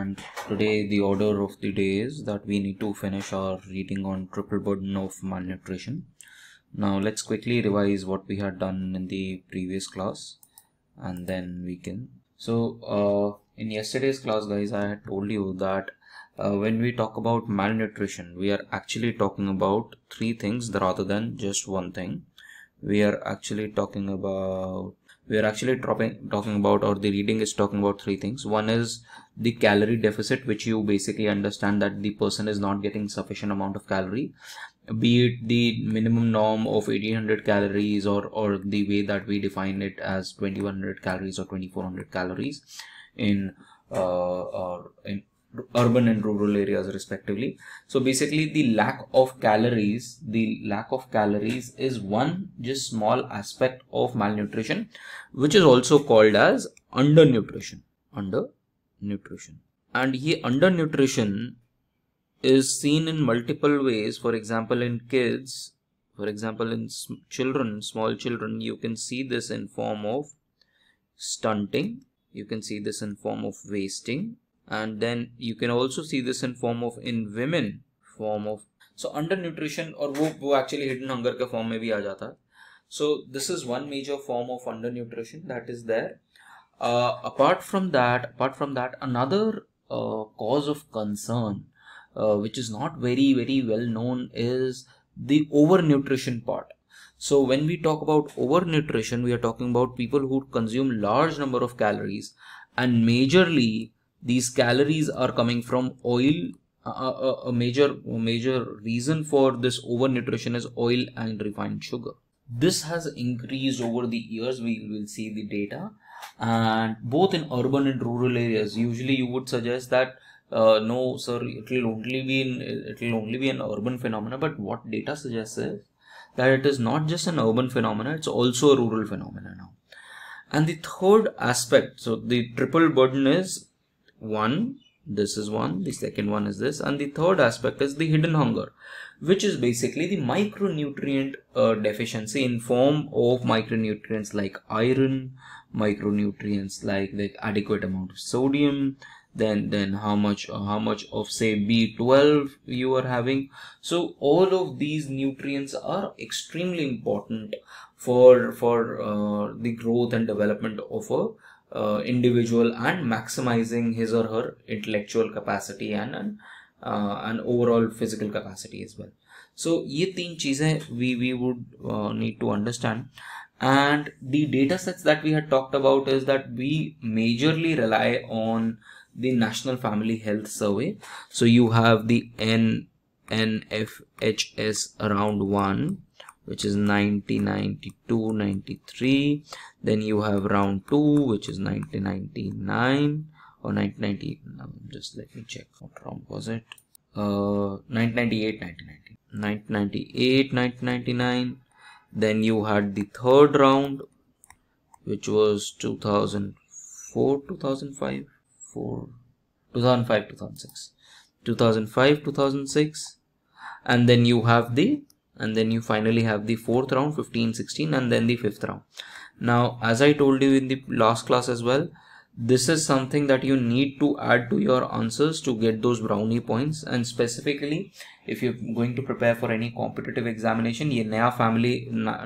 and today the order of the day is that we need to finish our reading on triple burden of malnutrition. Now let's quickly revise what we had done in the previous class and then we can. In yesterday's class, guys, I had told you that when we talk about malnutrition, we are actually talking about three things rather than just one thing. We are actually talking about or the reading is talking about three things. One is the calorie deficit, which you basically understand that the person is not getting sufficient amount of calorie, be it the minimum norm of 1800 calories or the way that we define it as 2100 calories or 2400 calories in urban and rural areas respectively. So basically the lack of calories is one just small aspect of malnutrition, which is also called as undernutrition. And here undernutrition is seen in multiple ways. For example, in kids, in small children, you can see this in form of stunting, you can see this in form of wasting, and then you can also see this in women so undernutrition or वो actually hidden hunger के form में भी आ जाता है. So this is one major form of undernutrition that is there. Apart from that another cause of concern which is not very well known is the overnutrition part. So when we talk about overnutrition, we are talking about people who consume large number of calories, and majorly these calories are coming from oil. A major reason for this overnutrition is oil and refined sugar. This has increased over the years. We will see the data, and both in urban and rural areas. Usually you would suggest that no sir, it will only be an urban phenomena, but what data suggests is that it is not just an urban phenomena, it's also a rural phenomena now. And the third aspect, so the triple burden is one, this is one, the second one is this, and the third aspect is the hidden hunger, which is basically the micronutrient deficiency in form of micronutrients like iron, micronutrients like the adequate amount of sodium, then how much of say B12 you are having. So all of these nutrients are extremely important for the growth and development of a individual and maximizing his or her intellectual capacity and overall physical capacity as well. So ये तीन चीजें we would need to understand. And the data sets that we had talked about is that we majorly rely on the National Family Health Survey. So you have the NFHS round 1, which is 1992-93. Then you have round 2, which is 1999 or 1990. Just let me check what round was it. 1998-1999. Then you had the third round, which was 2005-2006, 2005-2006, and then you finally have the fourth round, 15-16, and then the fifth round. Now, as I told you in the last class as well, this is something that you need to add to your answers to get those brownie points. And specifically, if you're going to prepare for any competitive examination, ये नया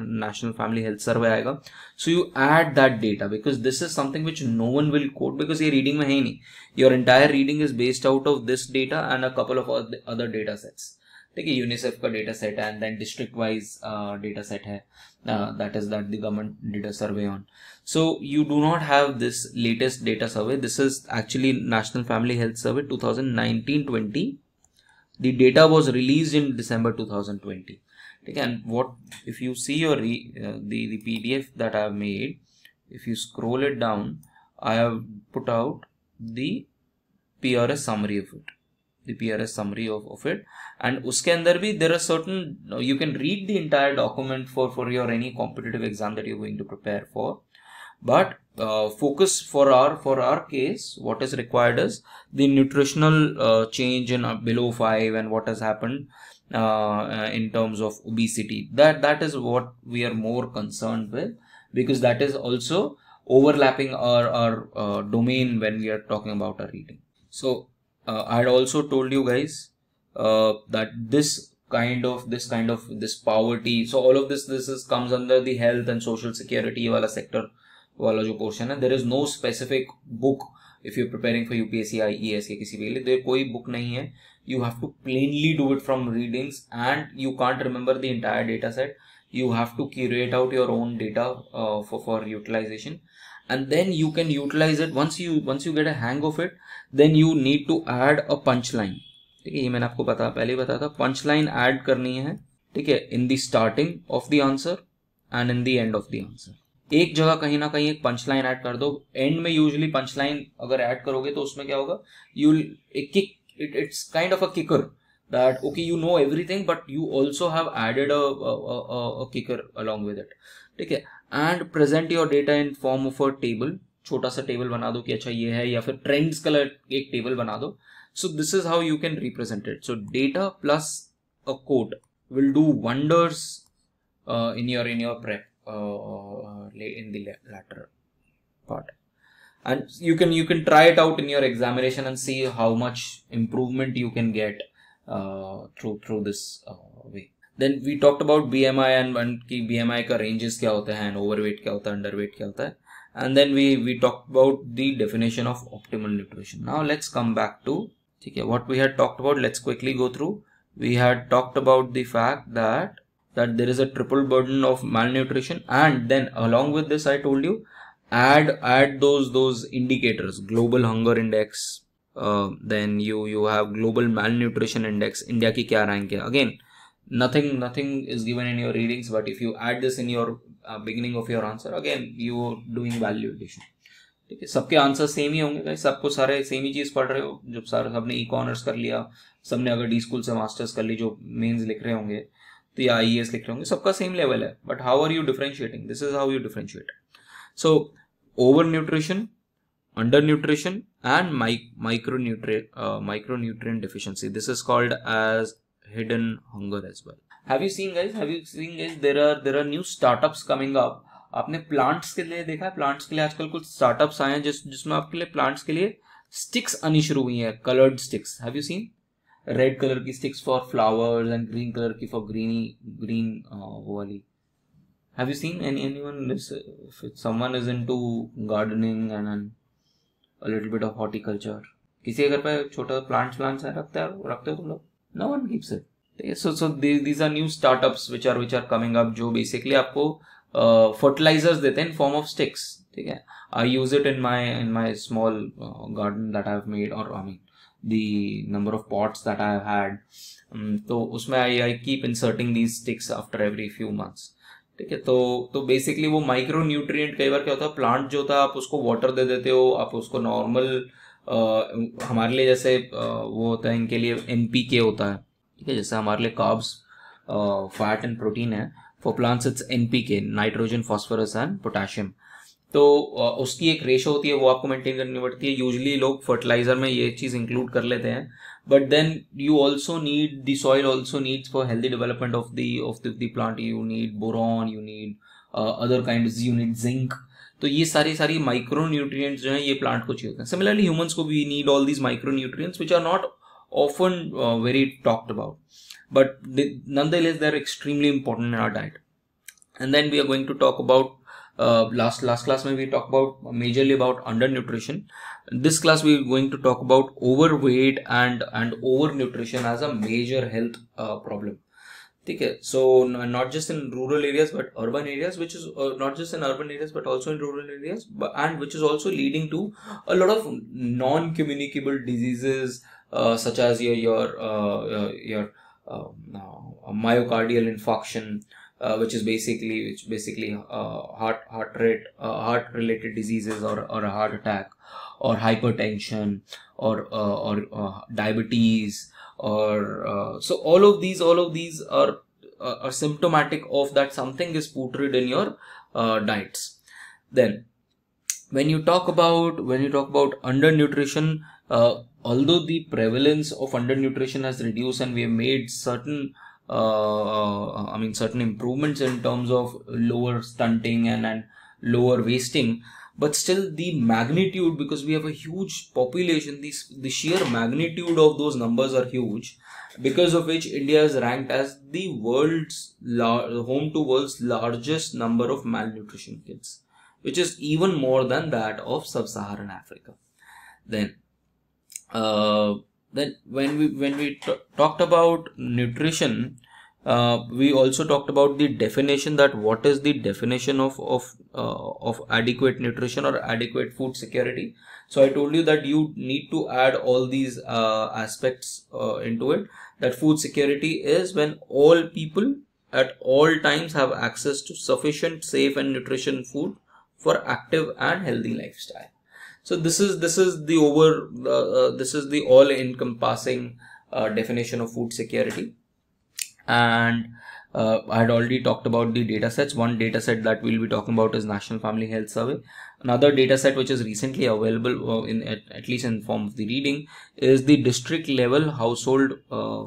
National Family Health Survey आएगा. So you add that data, because this is something which no one will quote, because ये reading में है ही नहीं. Your entire reading is based out of this data and a couple of other data sets. ठीक है, UNICEF का data set है, and then district wise data set है, that the government did a survey on. So you do not have this latest data survey. This is actually National Family Health Survey 2019-20. The data was released in December 2020. Okay, and what if you see your the PDF that I have made, if you scroll it down, I have put out the PRS summary of it. And uske andar bhi there are certain, you can read the entire document for your any competitive exam that you're going to prepare for, but focus for our case, what is required is the nutritional change in below 5 and what has happened in terms of obesity. That is what we are more concerned with, because that is also overlapping our domain when we are talking about our reading. So I had also told you guys that this poverty, so all of this is comes under the health and social security wala sector wala jo portion hai. There is no specific book if you're preparing for UPSC, IES या किसी भी लिए, there कोई book नहीं है. You have to plainly do it from readings, and you can't remember the entire data set. You have to curate out your own data for utilization, and then you can utilize it. Once you get a hang of it, then you need to add a punchline. ठीक है, ये मैंने आपको पहले ही बताया था. Punchline add करनी है, ठीक है, in the starting of the answer and in the end of the answer. एक जगह कहीं ना कहीं एक पंचलाइन ऐड कर दो. एंड में यूजुअली पंचलाइन अगर ऐड करोगे तो उसमें क्या होगा, you kick it's kind of a kicker that okay, you know everything but you also have added a kicker along with it. ठीक है, and present your data in form of a table. छोटा सा table बना दो कि अच्छा ये है, या फिर ट्रेंड्स का एक टेबल बना दो. So this is how you can represent it. So data plus a quote will do wonders in your prep in the latter part. And you can try it out in your examination and see how much improvement you can get through this way. Then we talked about BMI and कि BMI का ranges क्या होता है, and overweight क्या होता है, underweight क्या होता है. And then we talked about the definition of optimal nutrition. Now let's come back to what we had talked about. Let's quickly go through. We had talked about the fact that there is a triple burden of malnutrition, and then along with this I told you, add those indicators. Global hunger index, then you have global malnutrition index. India ki kya rank hai? Again, nothing is given in your readings, but if you add this in your beginning of your answer, again you are doing value addition. ठीक है, सबके answer same ही होंगे, सबको सारे same ही चीज पढ़ रहे हो. जब सारे सबने इकॉनर्स कर लिया, सबने अगर डी स्कूल से मास्टर्स कर ली, जो मेंस लिख रहे होंगे तो या IES लिख रहे होंगे, सबका सेम लेवल है. But how are you differentiating? This is how you differentiate. So overnutrition, undernutrition, and micronutrient deficiency. This is called as hidden hunger as well. Have you seen guys? There are new startups coming up. आपने plants के लिए देखा है? Plants के लिए आजकल कुछ startups आए हैं जिसमें आपके लिए प्लांट्स के लिए स्टिक्स आनी शुरू हुई हैं, coloured sticks. Have you seen? Red colour की sticks for flowers and green colour की फॉर ग्रीन वो वाली. Have you seen anyone, if someone is into gardening and a little bit of horticulture, किसी अगर पे छोटा plants है, रखते हो तुम लोग? No one keeps it. So these are new startups which are coming up, जो basically आपको fertilizers देते हैं in form of sticks. ठीक है, I use it in my small garden that I have made, or I mean the number of pots that I have had. तो उसमें I keep inserting these sticks after every few months. ठीक है, तो basically वो micro nutrient, कई बार क्या होता है, प्लांट जो होता है आप उसको वाटर दे देते हो, आप उसको नॉर्मल हमारे लिए जैसे वो होता है, इनके लिए NPK होता है. ठीक है, जैसे हमारे लिए कार्ब्स, फैट एंड प्रोटीन है. For plants it's NPK, nitrogen, phosphorus and potassium. तो उसकी एक रेशो होती है, वो आपको मेंटेन करनी पड़ती है. यूजुअली लोग फर्टिलाइजर में ये चीज इंक्लूड कर लेते हैं, but then you also need, the soil also needs for healthy development of the plant, you need boron, you need other kinds, you need zinc. तो ये सारी माइक्रो न्यूट्रिएंट्स जो हैं ये प्लांट को चाहिए होते हैं. सिमिलरली ह्यूमंस को भी need all these micro nutrients which are not often very talked about, but nonetheless they are extremely important in our diet. And then we are going to talk about last class में we talk about majorly about undernutrition. This class we are going to talk about overweight and overnutrition as a major health problem. ठीक है, so not just in rural areas but urban areas, which is not just in urban areas but also in rural areas, and which is also leading to a lot of non-communicable diseases such as your myocardial infarction, which is basically heart related diseases, or a heart attack, or hypertension, or diabetes, or so all of these are symptomatic of that something is putrid in your diets. Then when you talk about undernutrition, although the prevalence of undernutrition has reduced and we have made certain certain improvements in terms of lower stunting and lower wasting, but still the magnitude, because we have a huge population, the sheer magnitude of those numbers are huge, because of which India is ranked as the home to world's largest number of malnutrition kids, which is even more than that of sub-Saharan Africa. Then when we talked about nutrition, we also talked about the definition, that what is the definition of adequate nutrition or adequate food security. So I told you that you need to add all these aspects into it, that food security is when all people at all times have access to sufficient, safe and nutritious food for active and healthy lifestyle. So this is the all encompassing definition of food security. And I had already talked about the data sets. One data set that we'll be talking about is National Family Health Survey. Another data set which is recently available at least in form of the reading is the district level household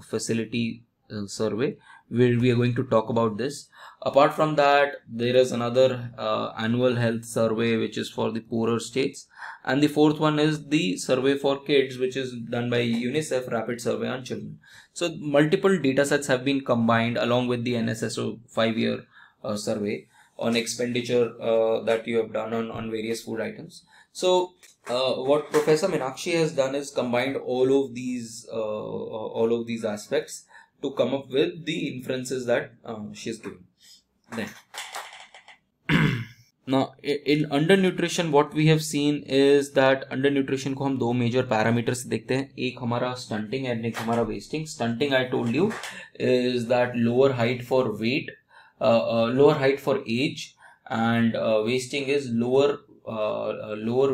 facility survey, where we are going to talk about this. Apart from that, there is another annual health survey which is for the poorer states, and the fourth one is the survey for kids, which is done by UNICEF, Rapid Survey on Children. So multiple data sets have been combined along with the NSSO 5-year survey on expenditure that you have done on various food items. So what Professor Meenakshi has done is combined all of these aspects to come up with the inferences that she has given. Then now in undernutrition, what we have seen is that undernutrition को हम दो major parameters देखते हैं. एक हमारा stunting and एक हमारा wasting. Stunting, I told you, is that lower height for weight, lower height for age, and wasting is lower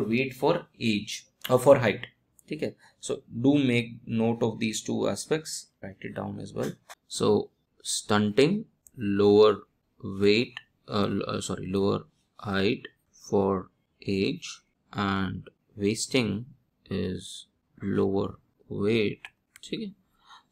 weight for age or for height. ठीक है. So do make note of these two aspects. Write it down as well. So stunting, lower weight, lower height for age, and wasting is lower weight. Okay.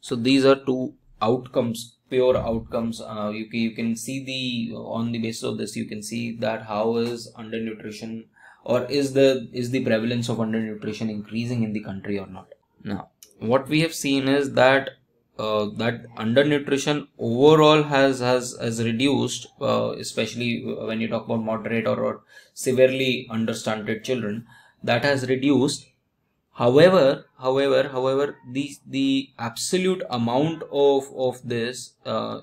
So these are two outcomes, pure outcomes. You can see on the basis of this, you can see that how is undernutrition, or is the prevalence of undernutrition increasing in the country or not. Now what we have seen is that that undernutrition overall has reduced, especially when you talk about moderate or severely understunted children, that has reduced. However, the absolute amount of this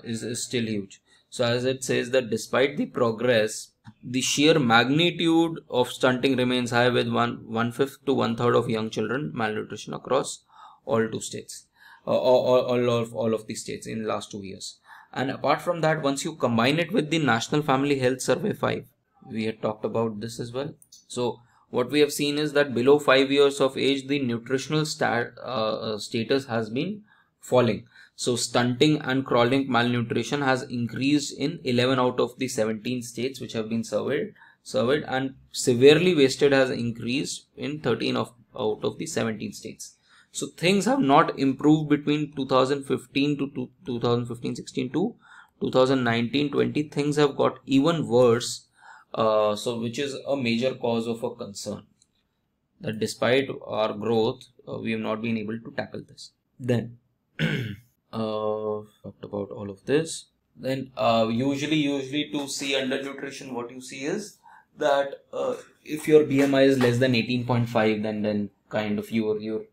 is still huge. So as it says that despite the progress, the sheer magnitude of stunting remains high, with 1/5 to 1/3 of young children malnutrition across all two states. All of the states in the last 2 years. And apart from that, once you combine it with the National Family Health Survey 5, we had talked about this as well. So what we have seen is that below 5 years of age, the nutritional status has been falling. So stunting and chronic malnutrition has increased in 11 out of the 17 states which have been surveyed, and severely wasted has increased in 13 out of the 17 states. So things have not improved between 2015 to 2015-16 to 2019-20. Things have got even worse. So which is a major cause of a concern, that despite our growth, we have not been able to tackle this. Then talked about all of this. Then usually to see undernutrition, what you see is that if your BMI is less than 18.5, then kind of you're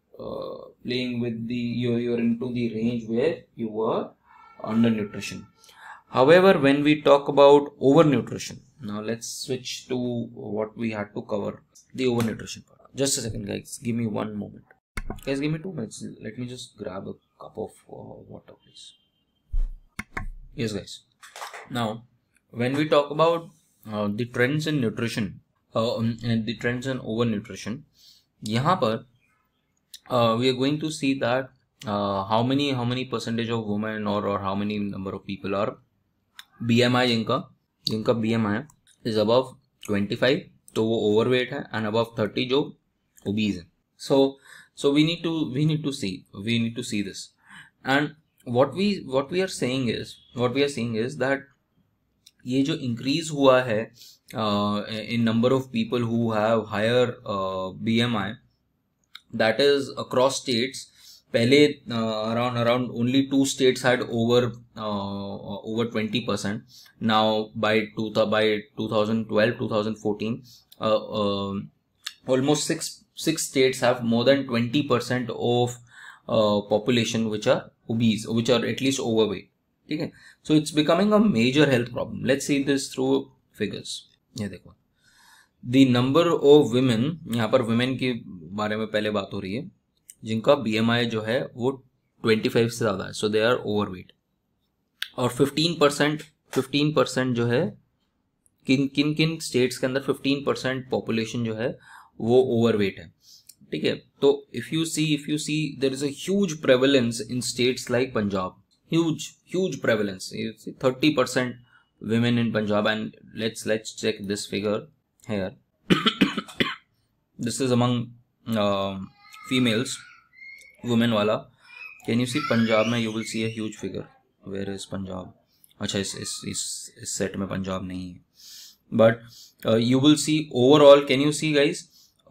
playing with you're into the range where you were undernutrition. However, when we talk about overnutrition, now let's switch to what we had to cover, the overnutrition part. Just a second, guys. Give me one moment. Guys, give me 2 minutes. Let me just grab a cup of water, please. Yes, guys. Now, when we talk about the trends in nutrition and the trends in overnutrition, यहाँ पर we are going to see that how many percentage of women or how many number of people are BMI जिनका BMI is above 25, तो वो overweight है, and above 30 जो obese है. So we need to see this. And what we are seeing is that ये जो increase हुआ है in number of people who have higher BMI, that is across states. पहले around only 2 states had over 20%. Now by 2012 2014, almost six states have more than 20% of population which are obese, which are at least overweight. ठीक है, so it's becoming a major health problem. Let's see this through figures. ये देखो, the number of women, यहाँ पर women के बारे में पहले बात हो रही है, जिनका BMI जो है वो 25 से ज़्यादा है, so they are overweight. और 15% जो है, किन स्टेट्स के अंदर 15% पॉपुलेशन जो है वो ओवरवेट है. ठीक है, तो if you see there is a huge prevalence in states like Punjab, huge prevalence. You see 30% women in Punjab, and let's check this figure here. This is among females, women wala. Can you see Punjab में you will see a huge figure. Where is Punjab? अच्छा, इस set में पंजाब नहीं है, but you will see overall. Can you see guys,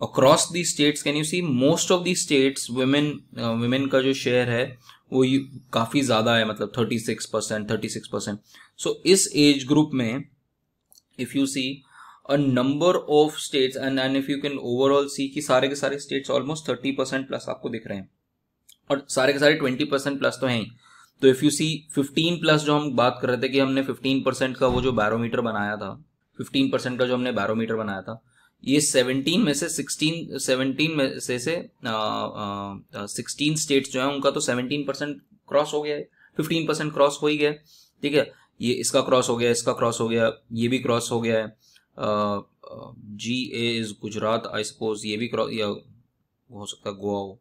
across these states, can you see most of these states women का जो share है वो काफ़ी ज़्यादा है, मतलब 36%. सो इस एज ग्रुप में if you see a number of states and if you can overall see कि सारे के सारे स्टेट्स ऑलमोस्ट 30% प्लस आपको दिख रहे हैं, और सारे के सारे 20% प्लस तो हैं ही. तो इफ़ यू सी 15 प्लस जो हम बात कर रहे थे कि हमने 15% का वो जो बैरोमीटर बनाया था, 15% का जो हमने बैरोमीटर बनाया था, ये 17 में से 16 स्टेट्स जो है उनका तो 17% क्रॉस हो गया है, 15% क्रॉस हो ही गया. ठीक है, ये इसका क्रॉस हो गया, इसका क्रॉस हो गया, ये भी क्रॉस हो गया है. GA is Gujarat, I suppose ये भी क्रॉस, या हो सकता है गोवा हो.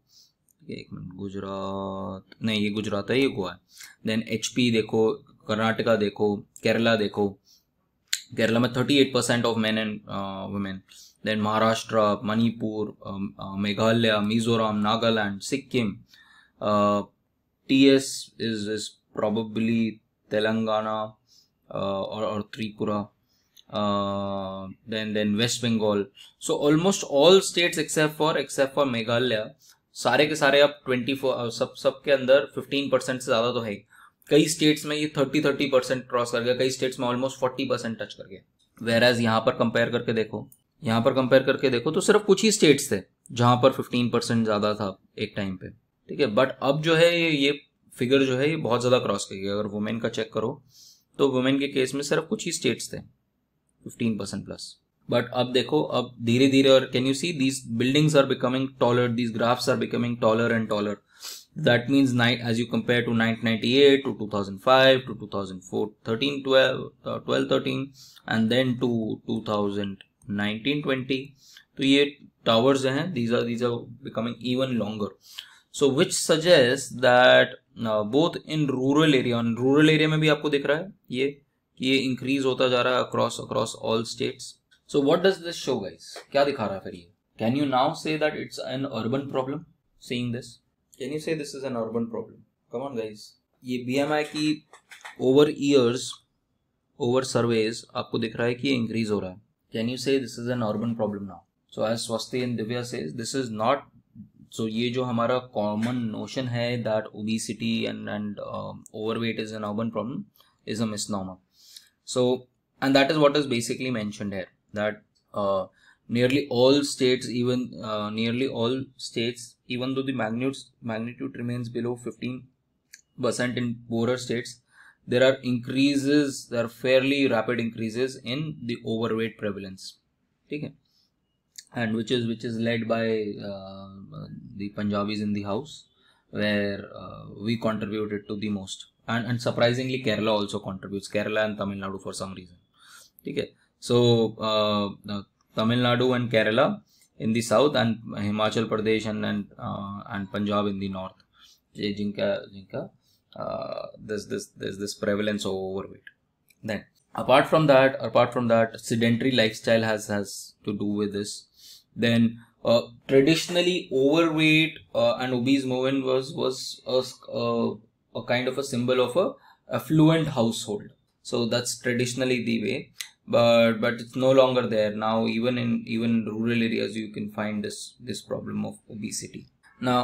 एक मिनट, गुजरात नहीं, ये गुजरात है, ये गोवा है. देन HP देखो, कर्नाटका देखो, केरला देखो, केरला में 38% of main and women. Then Maharashtra, Manipur, Meghalaya, Mizoram, Nagaland, Sikkim. TS is probably Telangana or Tripura. Then West Bengal. So almost all states except for Meghalaya, सारे के सारे अब 24 सब के अंदर 15% से ज़्यादा तो है. कई स्टेट्स में ये 30% क्रॉस कर गया, कई स्टेट्स में ऑलमोस्ट 40% टच कर गया. वेराज यहाँ पर कंपेयर करके देखो तो सिर्फ कुछ ही स्टेट्स थे जहाँ पर 15% ज़्यादा था एक टाइम पे. ठीक है, बट अब जो है ये फिगर जो है ये बहुत ज़्यादा क्रॉस कर गया. अगर वुमेन का चेक करो तो वुमेन के केस में सिर्फ कुछ ही स्टेट्स थे 15% प्लस. बट अब देखो, अब धीरे धीरे, और can you see these buildings are becoming taller, these graphs are becoming taller and taller. That means as you compare to 1998 to 2005 to 2004 13 and then to 2019-20, तो ये towers जो हैं these are becoming even longer. So which suggests that both in rural area में भी आपको दिख रहा है ये increase होता जा रहा है across all states. So what does this show guys? क्या दिखा रहा है फिर ये? Can you now say that it's an urban problem? Seeing this, can you say this is an urban problem? Come on guys, ये BMI की over years, over surveys आपको दिख रहा है कि ये increase हो रहा है. Can you say this is an urban problem now? So as Swasti and Divya says, this is not. So ये जो हमारा common notion है that obesity and overweight is an urban problem is a misnomer. So, and that is what is basically mentioned here, that nearly all states, even though the magnitude remains below 15% in poorer states, there are increases, there are fairly rapid increases in the overweight prevalence. Okay, and which is led by the Punjabis in the house, where we contributed to the most, and surprisingly Kerala also contributes, Kerala and Tamil Nadu for some reason. Okay, so Tamil Nadu and Kerala in the south, and Himachal Pradesh and Punjab in the north, jinka there's this prevalence of overweight. Then apart from that, sedentary lifestyle has to do with this. Then traditionally overweight and obese women was a kind of a symbol of a affluent household. So that's traditionally the way, but it's no longer there now. Even in rural areas, you can find this problem of obesity. Now,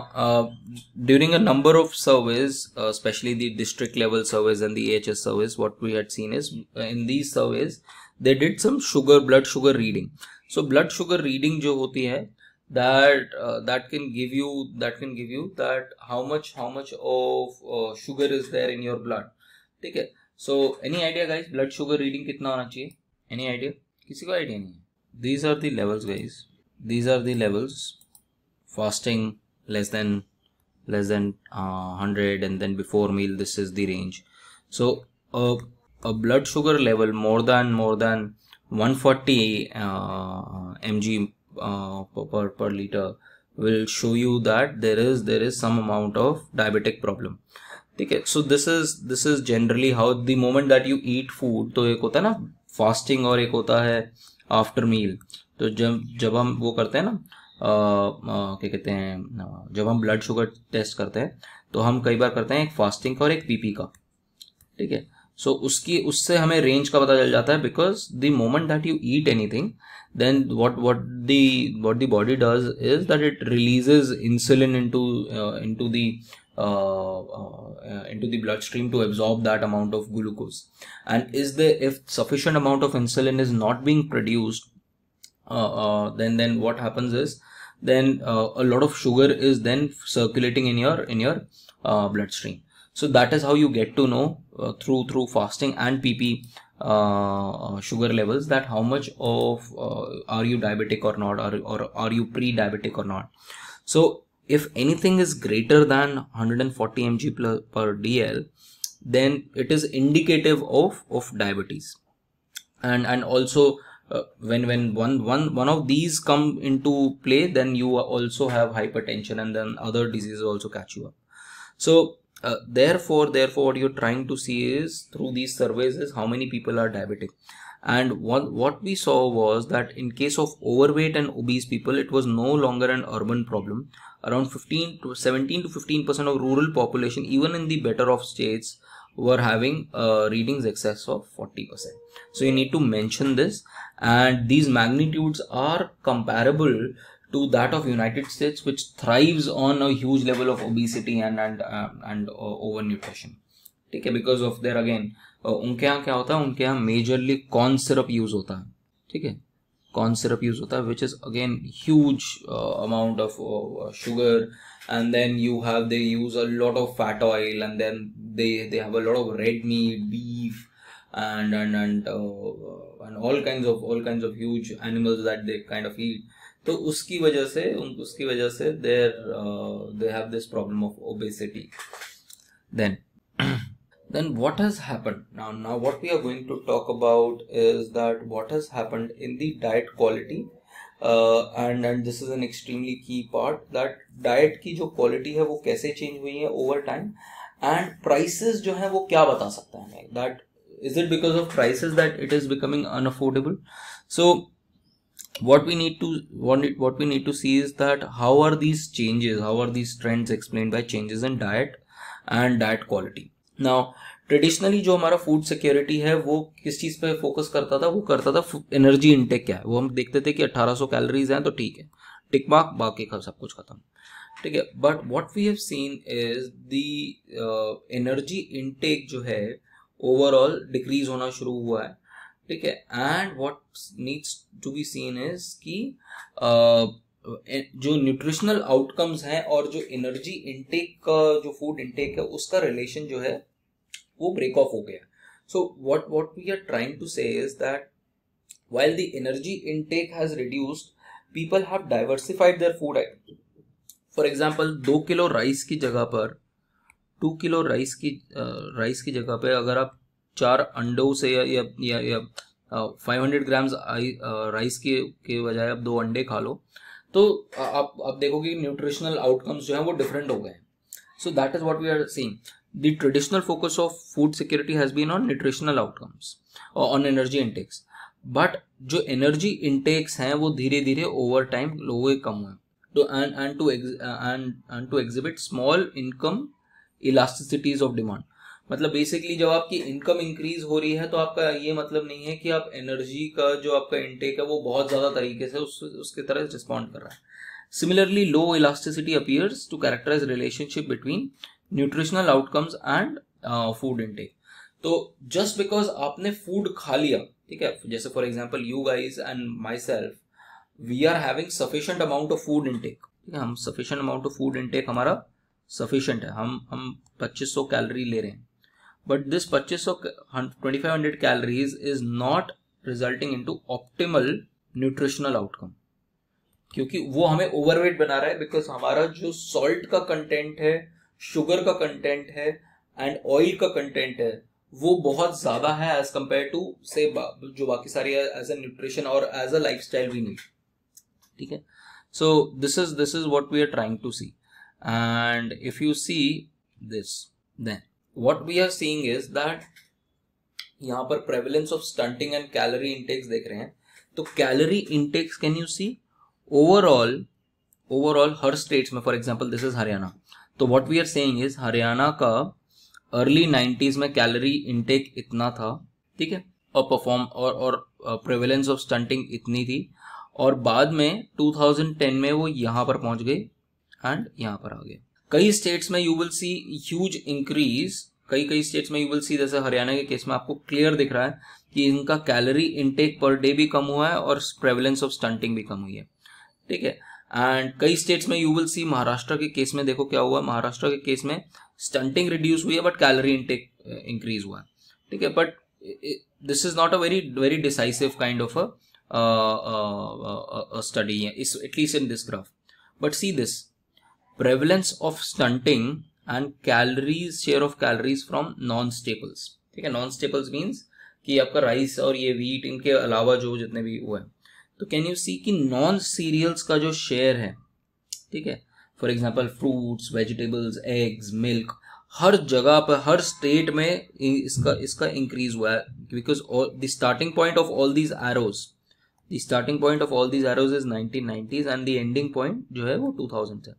during a number of surveys, especially the district level surveys and the AHS surveys, what we had seen is in these surveys they did some blood sugar reading. So blood sugar reading जो होती है, that can give you that how much of sugar is there in your blood. ठीक है. So any idea guys, blood sugar reading कितना होना चाहिए? Any idea? किसी को आइडिया नहीं है. These are the levels guys. These are the levels. Fasting less than 100, and then before meal this is the range. So a blood sugar level more than 140 mg per liter will show you that there is some amount of diabetic problem. Okay, so this is generally how the moment that you eat food, तो एक होता है ना fasting और एक होता है after मील. तो जब हम वो करते हैं ना, क्या कहते हैं, जब हम ब्लड शुगर टेस्ट करते हैं तो हम कई बार करते हैं एक फास्टिंग का और एक पीपी का. ठीक है. सो उससे हमें रेंज का पता चल जाता है, because the moment that you eat anything, then what the body does is that it releases insulin into the bloodstream to absorb that amount of glucose. And if sufficient amount of insulin is not being produced, then what happens is then a lot of sugar is then circulating in your bloodstream. So that is how you get to know through fasting and PP sugar levels, that how much of are you diabetic or not, or are you pre-diabetic or not. So if anything is greater than 140 mg per dl, then it is indicative of diabetes. And also when one of these come into play, then you also have hypertension, and then other diseases also catch you up. So therefore what you're trying to see is through these surveys is how many people are diabetic. And what we saw was that in case of overweight and obese people, it was no longer an urban problem. Around 17 to 15% of rural population, even in the better off states, were having readings excess of 40%. So you need to mention this, and these magnitudes are comparable to that of United States, which thrives on a huge level of obesity and overnutrition. ठीक है, because of their again उनके यहाँ क्या होता है, उनके यहाँ majorly corn syrup use होता है. ठीक है, corn syrup use होता है, which is again huge amount of sugar, and then they use a lot of fat oil, and then they have a lot of red meat, beef, and all kinds of huge animals that they kind of eat. तो उसकी वजह से they have this problem of obesity. Then what has happened now what we are going to talk about is that what has happened in the diet quality, and this is an extremely key part, that diet की जो quality है वो कैसे change हुई है over time, and prices जो है वो क्या बता सकता है हमें, that is it because of prices that it is becoming unaffordable. So what we need to see is that how are these trends explained by changes in diet and diet quality. Now traditionally जो हमारा food security है वो किस चीज पे focus करता था, वो करता था एनर्जी इनटेक क्या है. वो हम देखते थे कि 1800 कैलोरीज हैं तो ठीक है, टिक मार्क, बाकी का सब कुछ खत्म. ठीक है, but what we have seen is the energy intake जो है ओवरऑल डिक्रीज होना शुरू हुआ है. ठीक है, and what needs to be seen is कि जो न्यूट्रिशनल आउटकम्स हैं और जो एनर्जी इनटेक का जो फूड इनटेक है उसका रिलेशन जो है वो ब्रेक ऑफ हो गया. सो what we are trying to say is that while the energy intake has reduced, people have diversified their food items. For example, 2 kilo rice की जगह पर 2 किलो राइस की जगह पे अगर आप 4 अंडों से या 500 ग्राम्स राइस के बजाय आप 2 अंडे खा लो, तो आप देखोगे न्यूट्रिशनल आउटकम्स जो हैं वो डिफरेंट हो गए. So that is what we are seeing. The traditional focus of food security has been on nutritional outcomes or on energy intakes, but जो energy intakes हैं वो धीरे धीरे over time लोगों के कम हुए. तो and to exhibit small income elasticities of demand. मतलब बेसिकली जब आपकी इनकम इंक्रीज हो रही है तो आपका ये मतलब नहीं है कि आप एनर्जी का जो आपका इंटेक है वो बहुत ज्यादा तरीके से उसके तरह रिस्पॉन्ड कर रहा है. Similarly low elasticity appears to characterize relationship between nutritional outcomes and food intake. तो जस्ट बिकॉज आपने फूड खा लिया, ठीक है, जैसे for example you guys and myself, we are having sufficient amount of food intake, ठीक है, हम sufficient amount of food intake हमारा सफिशिएंट है, हम 2500 कैलोरी ले रहे हैं, but this 2500 calories is not resulting into optimal nutritional outcome, क्योंकि वो हमें ओवरवेट बना रहा है, बिकॉज हमारा जो सॉल्ट का कंटेंट है, शुगर का कंटेंट है एंड ऑयल का कंटेंट है वो बहुत ज्यादा है एज कंपेयर टू से जो बाकी सारी एज अ न्यूट्रिशन और as a lifestyle we need, ठीक है. So this is what we are trying to see. And if you see this, then what we are seeing is that यहाँ पर prevalence of stunting and calorie intakes देख रहे हैं. तो calorie intakes can you see overall हर states में, for example this is Haryana. तो what we are saying is Haryana का अर्ली 90s में कैलोरी इंटेक इतना था, ठीक है, और परफॉर्म और प्रेवलेंस ऑफ स्टंटिंग इतनी थी, और बाद में 2010 में वो यहाँ पर पहुंच गए एंड यहाँ पर आ गए. कई स्टेट्स में you will see huge increase, कई स्टेट्स में यू विल सी, जैसे हरियाणा के केस में आपको क्लियर दिख रहा है कि इनका कैलोरी इंटेक पर डे भी कम हुआ है और प्रेवलेंस ऑफ स्टंटिंग भी कम हुई है, ठीक है. एंड कई स्टेट्स में यू विल सी, महाराष्ट्र के केस में देखो क्या हुआ, महाराष्ट्र के केस में स्टंटिंग रिड्यूस हुई है बट कैलोरी इंटेक इंक्रीज हुआ है, ठीक है. But this is not a very decisive kind of a study, at least in this graph. But see this prevalence of stunting and calories, share of calories from non staples, ठीक है. Non staples means कि आपका rice और ये wheat, इनके अलावा जो जितने भी हुआ है, तो कैन यू सी कि नॉन सीरियल्स का जो शेयर है, ठीक है, for example fruits, vegetables, eggs, milk, हर जगह पर, हर स्टेट में इसका इंक्रीज हुआ है, because the starting point of all these arrows is 1990s and the ending point जो है वो 2000 है.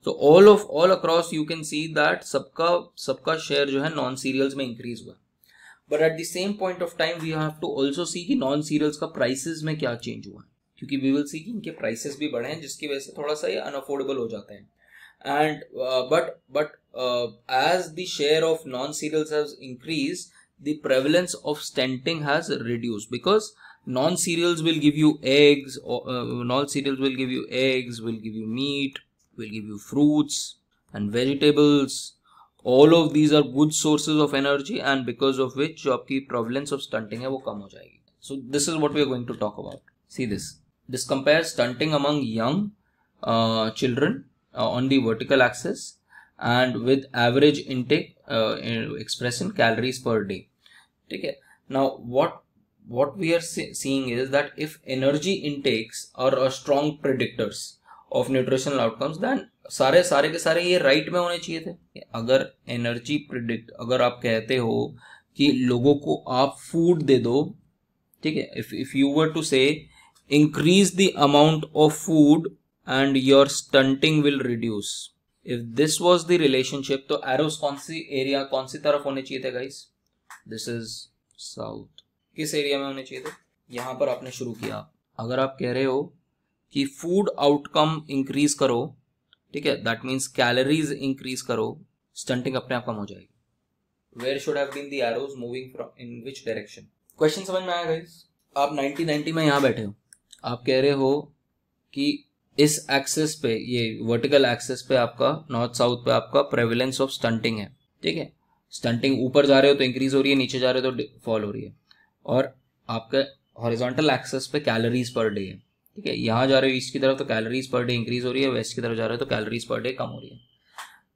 तो all across you can see that सबका शेयर जो है नॉन सीरियल्स में इंक्रीज हुआ. But at the same point of time we have to also see कि नॉन सीरियल्स का प्राइसेस में क्या चेंज हुआ है, क्योंकि वी विल सी कि इनके प्राइसेस भी बढ़े हैं, जिसकी वजह से थोड़ा सा ये अनअफोर्डेबल हो जाते हैं. And but as the share of non cereals has increase, the prevalence of stunting has reduced, because non cereals will give you eggs, will give you meat, will give you fruits and vegetables. All of these are good sources of energy, and because of which जो आपकी prevalence of stunting है वो कम हो जाएगी. So this is what we are going to talk about. See this. This compares stunting among young children on the vertical axis and with average intake expressed in calories per day. ठीक है. Now what we are seeing is that if energy intakes are a strong predictors of nutritional outcomes, then सारे के सारे ये right में होने चाहिए थे. अगर एनर्जी प्रिडिक्ट, अगर आप कहते हो कि लोगों को आप फूड दे दो, ठीक है, इफ यू वर टू से increase the amount of food and your stunting will reduce, if this was the relationship, तो एरोस कौन सी तरफ होने चाहिए थे गाइस? This is south. किस एरिया में होने चाहिए थे? यहां पर आपने शुरू किया. अगर आप कह रहे हो कि फूड आउटकम इंक्रीज करो, ठीक है, दैट मीन्स कैलोरीज इंक्रीज करो, स्टंटिंग अपने आप कम हो जाएगी. Where should have been the arrows moving from, in which direction? Question समझ में आया गाइस? आप 1990 में यहाँ बैठे हो, आप कह रहे हो कि इस एक्सेस पे, ये वर्टिकल एक्सेस पे आपका नॉर्थ साउथ पे आपका प्रेवलेंस ऑफ स्टंटिंग है, ठीक है. स्टंटिंग ऊपर जा रहे हो तो इंक्रीज हो रही है, नीचे जा रहे हो तो फॉल हो रही है. और आपका हॉरिजॉन्टल एक्सेस पे कैलोरीज पर डे है, ठीक है. यहाँ जा रहे हो ईस्ट की तरफ तो कैलोरीज पर डे इंक्रीज हो रही है, वेस्ट की तरफ जा रहे हो तो कैलोरीज पर डे कम हो रही है.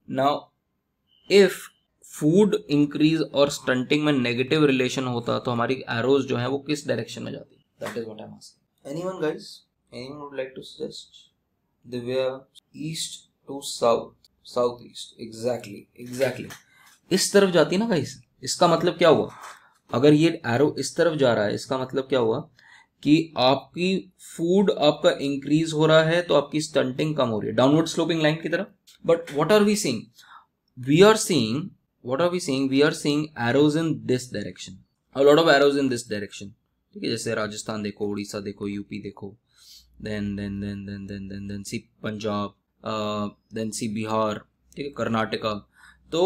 नाउ इफ फूड इंक्रीज और स्टंटिंग में नेगेटिव रिलेशन होता तो हमारी एरोज जो है वो किस डायरेक्शन में जाती? That is what I am asking. Anyone guys? Anyone would like to suggest? Divya, east to south, south east, exactly इस तरफ जाती ना गाइस. इसका मतलब क्या हुआ? अगर ये एरो इस तरफ जा रहा है, इसका मतलब क्या हुआ कि आपकी फूड आपका इंक्रीज हो रहा है तो आपकी स्टंटिंग कम हो रही है, डाउनवर्ड स्लोपिंग लाइन की तरफ. But what are we seeing? We are seeing what are we seeing? We are seeing arrows in this direction, a lot of arrows in this direction. ठीक है, जैसे राजस्थान देखो, उड़ीसा देखो, यूपी देखो, then see Punjab, then see Bihar, ठीक है, कर्नाटका. तो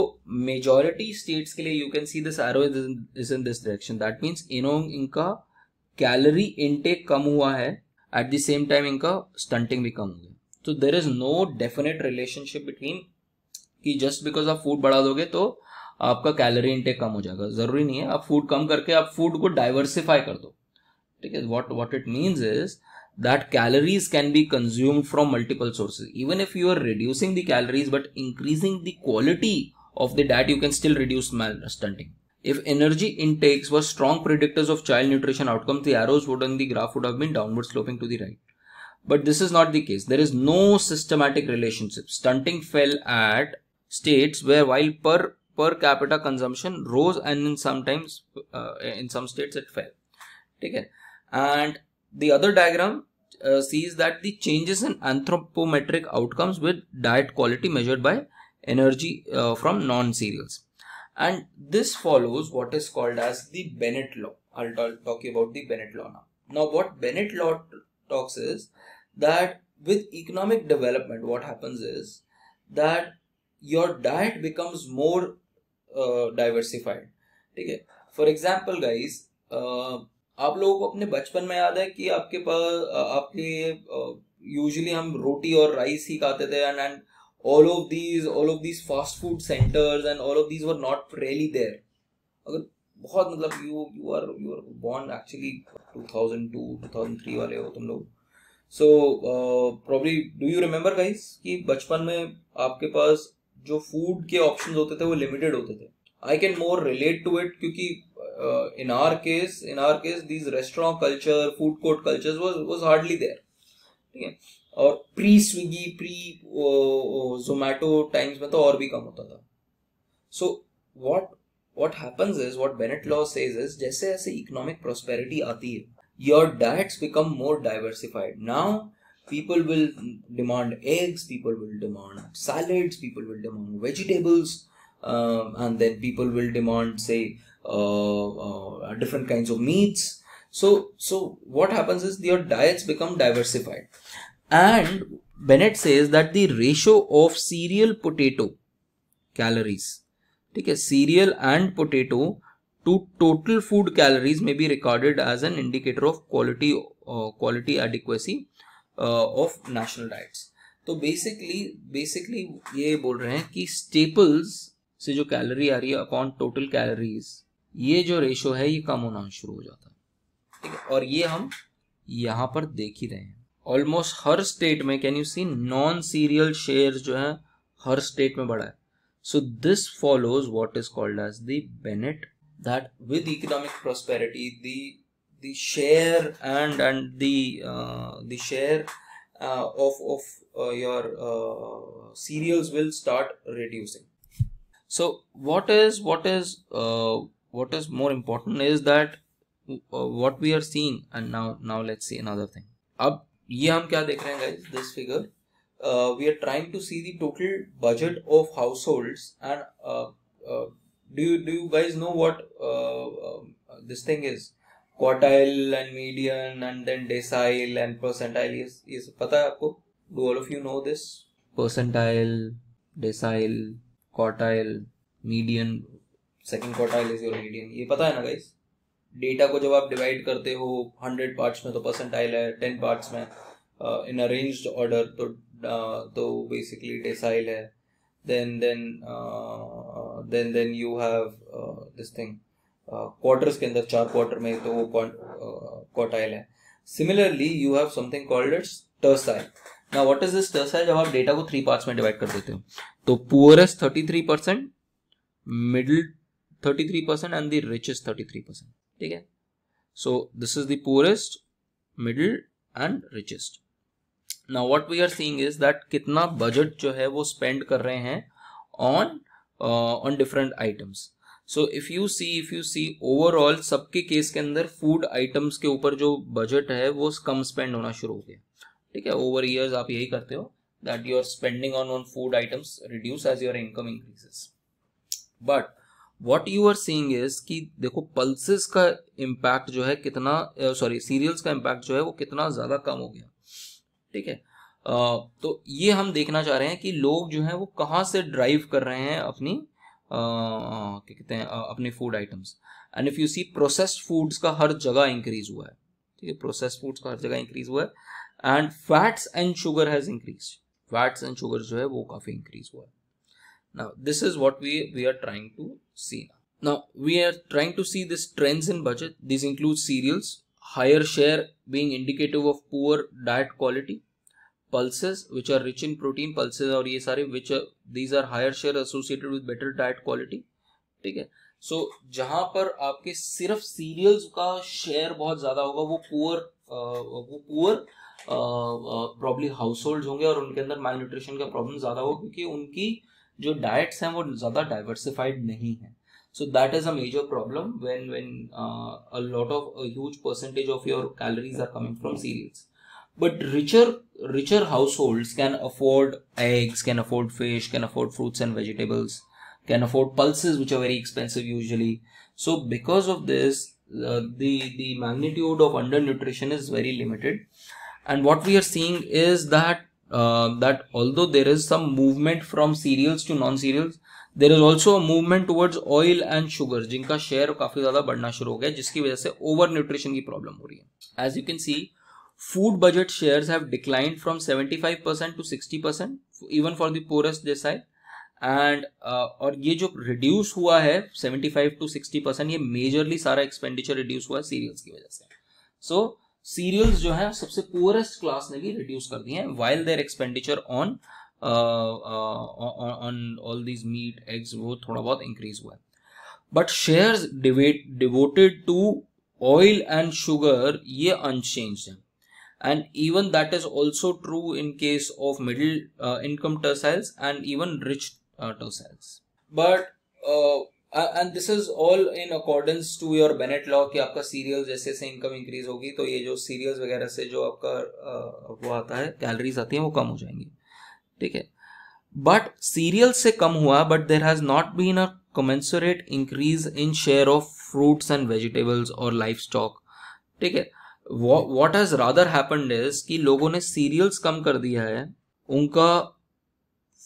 majority states के लिए you can see this arrow is in this direction. That means इनका कैलोरी इनटेक कम हुआ है, एट द सेम टाइम इनका स्टंटिंग भी कम हो गया. तो there is no definite relationship between कि जस्ट बिकॉज आप फूड बढ़ा दोगे तो आपका कैलोरी इनटेक कम हो जाएगा. जरूरी नहीं है. आप फूड कम करके आप फूड को डाइवर्सिफाई कर दो. ठीक है, what it means is that calories can be consumed from multiple sources. Even if you are reducing the calories but increasing the quality of the diet, you can still reduce stunting. If energy intakes were strong predictors of child nutrition outcomes, the arrows would on the graph would have been downward sloping to the right. But this is not the case. There is no systematic relationship. Stunting fell at states where while per capita consumption rose, and in some states it fell. ठीक है. And the other diagram sees that the changes in anthropometric outcomes with diet quality measured by energy from non-cereals. And this follows what is called as the Bennett law. I'll talk about the Bennett law now. Now what Bennett law talks is that with economic development, what happens is that your diet becomes more diversified. ठीक है. For example, guys, आप लोगों को अपने बचपन में याद है कि आपके पास आपके यूजुअली हम रोटी और राइस ही खाते थे, and all of these fast food centers and all of these were not really there. अगर बहुत मतलब you are born actually 2002 2003 वाले हो तुम लोग. So probably do you remember guys कि बचपन में आपके पास जो फूड के ऑप्शंस होते थे वो लिमिटेड होते थे. I can more relate to it क्योंकि in our case these restaurant culture, food court cultures was hardly there. ठीक है. और pre Swiggy pre Zomato times में तो और भी कम होता था. सो what happens is, what Bennett law says is, जैसे जैसे इकोनॉमिक प्रॉस्पेरिटी आती है, your diets become more diversified. Now people will demand eggs, people will demand salads, people will demand vegetables, and then people will demand say different kinds of meats. So what happens is your diets become diversified. And Bennett says that the ratio of cereal potato calories, ठीक है, cereal and potato to total food calories may be regarded as an indicator of quality adequacy of national diets. तो basically ये बोल रहे हैं कि staples से जो कैलोरी आ रही है अपॉन टोटल कैलोरीज, ये जो रेशो है ये कम होना शुरू हो जाता है. ठीक है, और ये हम यहाँ पर देख ही रहे हैं. ऑलमोस्ट हर स्टेट में can you see non cereal share जो है हर स्टेट में बढ़ा है. So this follows what is called as the Bennett, that with economic prosperity the share and the share of your cereals will start reducing. So what is more important is that what we are seeing. And now let's see another thing. अब ये हम क्या देख रहे हैं guys, this figure we are trying to see the total budget of households, and do you guys know what this thing is? Quartile and median and then decile and percentile. ये पता है आपको? Do all of you know this? Percentile, decile, quartile, median, second quartile is your median. ये पता है ना guys? Data को जब आप डिवाइड करते हो 100 पार्ट्स में तो परसेंटाइल है, 10 पार्ट्स में इन अरेंज्ड ऑर्डर तो बेसिकली डेसाइल है. then you have this thing quarters के अंदर 4 क्वार्टर में तो वो क्वार्टाइल है. Similarly you have something called its tertile. Now what is this tertile? जब आप डेटा को 3 पार्ट्स में डिवाइड कर देते हो तो poorest 33%, middle 33% and the richest 33%. ठीक है, so this is the poorest, middle and richest. Now what we are seeing is that कितना बजट जो है वो स्पेंड कर रहे हैं on different items. So if you see overall सबके केस के अंदर फूड आइटम्स के ऊपर जो बजट है वो कम स्पेंड होना शुरू हो गया. ठीक है, ओवर ईयर्स आप यही करते हो that you are spending on food items reduce as your income increases. But what you are seeing is कि देखो पल्सेस का इम्पैक्ट जो है कितना, सॉरी सीरियल्स का इम्पैक्ट जो है वो कितना ज़्यादा कम हो गया, ठीक है। तो ये हम देखना चाह रहे हैं कि लोग जो हैं वो कहाँ से ड्राइव कर रहे हैं अपनी क्या कहते हैं अपने food items. And if you see processed foods का हर जगह इंक्रीज हुआ है, ठीक है, प्रोसेस्ड फूड्स का हर जगह इंक्रीज हुआ है। And fats and sugar has increase, fats and sugar जो है वो काफ़ी इंक्रीज हुआ है। Now, this is what we are trying to see. Now, we are trying to see this trends in budget. These include cereals, higher share being indicative of poor diet quality, pulses which are rich in protein, pulses और ये सारे which are these are higher share associated with better diet quality, ठीक है। So जहाँ पर आपके सिर्फ cereals का share बहुत ज़्यादा होगा वो poor probably households होंगे और उनके अंदर malnutrition का problem ज़्यादा होगा क्योंकि उनकी जो डाइट्स हैं वो ज़्यादा डाइवर्सिफाइड नहीं है। So that is a major problem when a lot of a huge percentage of your calories are coming from cereals. But richer households can afford eggs, can afford fish, can afford fruits and vegetables, can afford pulses which are very expensive usually. So because of this the magnitude of undernutrition is very limited. And what we are seeing is that although there is some movement from cereals to non-cereals, there is also a movement towards oil and sugar जिनका share काफी ज्यादा बढ़ना शुरू हो गया जिसकी वजह से ओवर न्यूट्रिशन की प्रॉब्लम हो रही है। As you can see, food budget shares have declined from 75% to 60% even for the poorest decile. And और ये जो रिड्यूस हुआ है 75 to 60%, ये मेजरली सारा एक्सपेंडिचर रिड्यूस हुआ है सीरियल्स की वजह से। सो सीरियल्स जो है सबसे पुअरेस्ट क्लास ने भी रिड्यूस कर दिए हैं while their expenditure on all these meat eggs वो थोड़ा बहुत इंक्रीज हुआ है। But shares devoted to oil and sugar ये अनचेंज्ड है। And even that is also true in case of middle income tertiles and even rich tertiles. But and this is all in accordance to your Bennett law कि आपका serial जैसे से income increase होगी तो ये जो serials वगैरह से जो आपका वो आता है कैलोरीज आती हैं वो कम हो जाएंगी, ठीक है। बट सीरियल से कम हुआ but there has not been a commensurate increase in share of fruits and vegetables और लाइफ स्टॉक, ठीक है। What has rather happened is कि लोगों ने सीरियल्स कम कर दिया है, उनका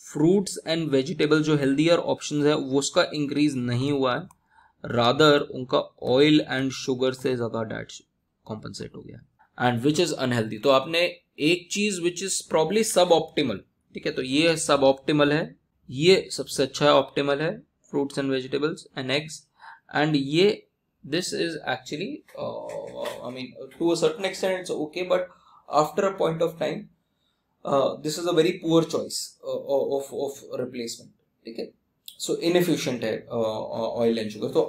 फ्रूट्स एंड वेजिटेबल जो हेल्दियर ऑप्शन है वो उसका इंक्रीज नहीं हुआ है, रादर उनका ऑयल एंड शुगर से ज्यादा डाइट कॉम्पनसेट हो गया एंड विच इज अनहेल्दी। तो आपने एक चीज विच इज प्रॉब्ली सब ऑप्टिमल, ठीक है, तो ये सब ऑप्टिमल है, ये सबसे अच्छा ऑप्टिमल है fruits and vegetables and eggs, and ये this is actually I mean to a certain extent it's okay, but after a point of time this is a very poor choice of replacement, ठीक है। so inefficient है oil and sugar. तो